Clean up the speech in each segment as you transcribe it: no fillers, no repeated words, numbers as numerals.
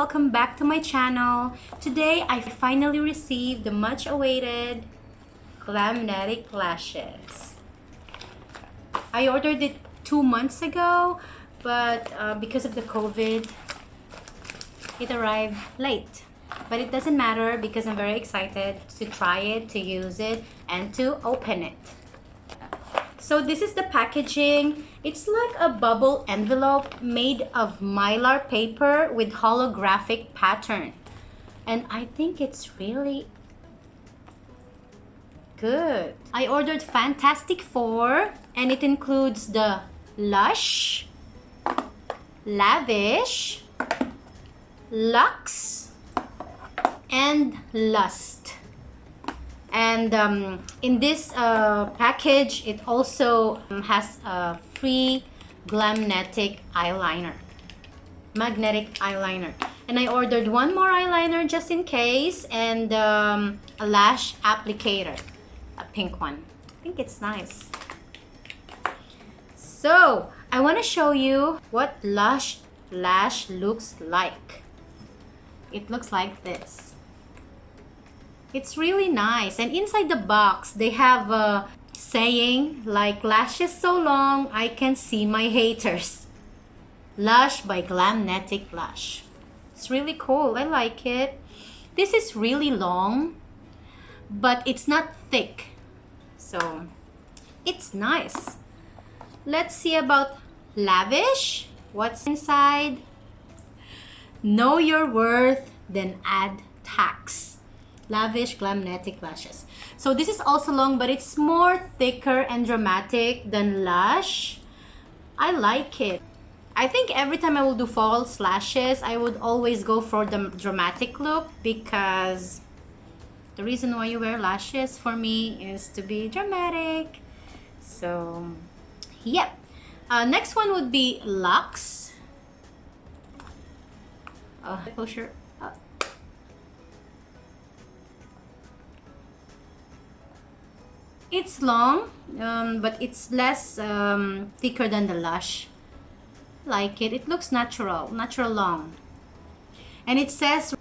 welcome back to my channel. Today I finally received the much awaited Glamnetic lashes. I ordered it 2 months ago, but because of the COVID, it arrived late. But it doesn't matter because I'm very excited to try it, to use it, and to open it. So this is the packaging. It's like a bubble envelope made of mylar paper with holographic pattern. And I think it's really good. I ordered Fantastic Four, and it includes the Lush, Lavish, Luxe, and Lust. And in this package, it also has a free glamnetic eyeliner, magnetic eyeliner. And I ordered one more eyeliner just in case, and a lash applicator, a pink one. I think it's nice. So I want to show you what Lush lash looks like. It looks like this. It's really nice, and inside the box they have a saying like, "Lashes so long I can see my haters." Lush by Glamnetic Lash. It's really cool. I like it. This is really long, but it's not thick, so it's nice. Let's see about Lavish. What's inside? Know your worth, then add tax. Lavish Glamnetic Lashes. So this is also long, but it's more thicker and dramatic than Lush. I like it. I think every time I will do false lashes, I would always go for the dramatic look, because the reason why you wear lashes for me is to be dramatic. So yep. Next one would be Luxe. Closure. It's long, but it's less thicker than the Lush. Like it. It looks natural long. And it says,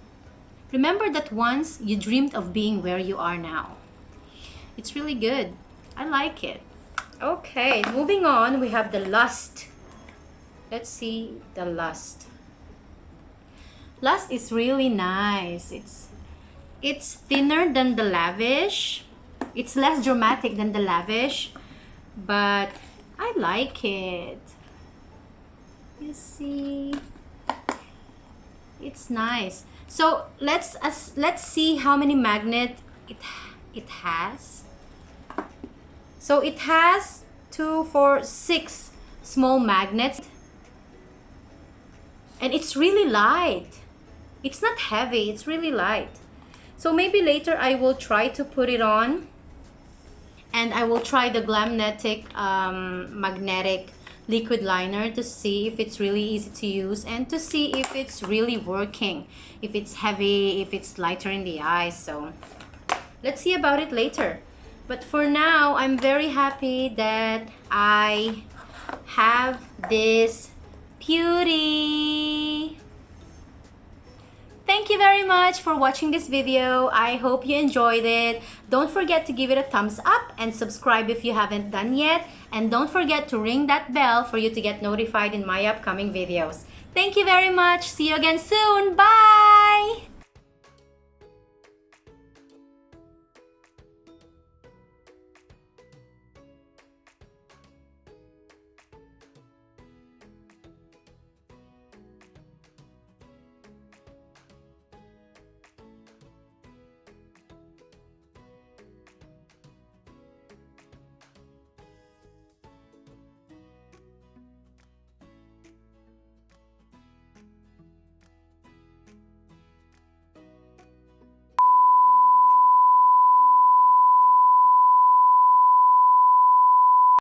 "Remember that once you dreamed of being where you are now." It's really good. I like it. Okay, moving on, we have the Lust. Let's see the Lust. Lust is really nice. It's thinner than the Lavish. It's less dramatic than the Lavish, but I like it. You see, it's nice. So let's see how many magnet it has. So it has 2, 4, 6 small magnets, and it's really light. It's not heavy. It's really light. So maybe later I will try to put it on, and I will try the Glamnetic magnetic liquid liner to see if it's really easy to use, and to see if it's really working, if it's heavy, if it's lighter in the eyes. So let's see about it later. But for now, I'm very happy that I have this beauty. Thank you very much for watching this video. I hope you enjoyed it. Don't forget to give it a thumbs up and subscribe if you haven't done yet. And don't forget to ring that bell for you to get notified in my upcoming videos. Thank you very much. See you again soon. Bye!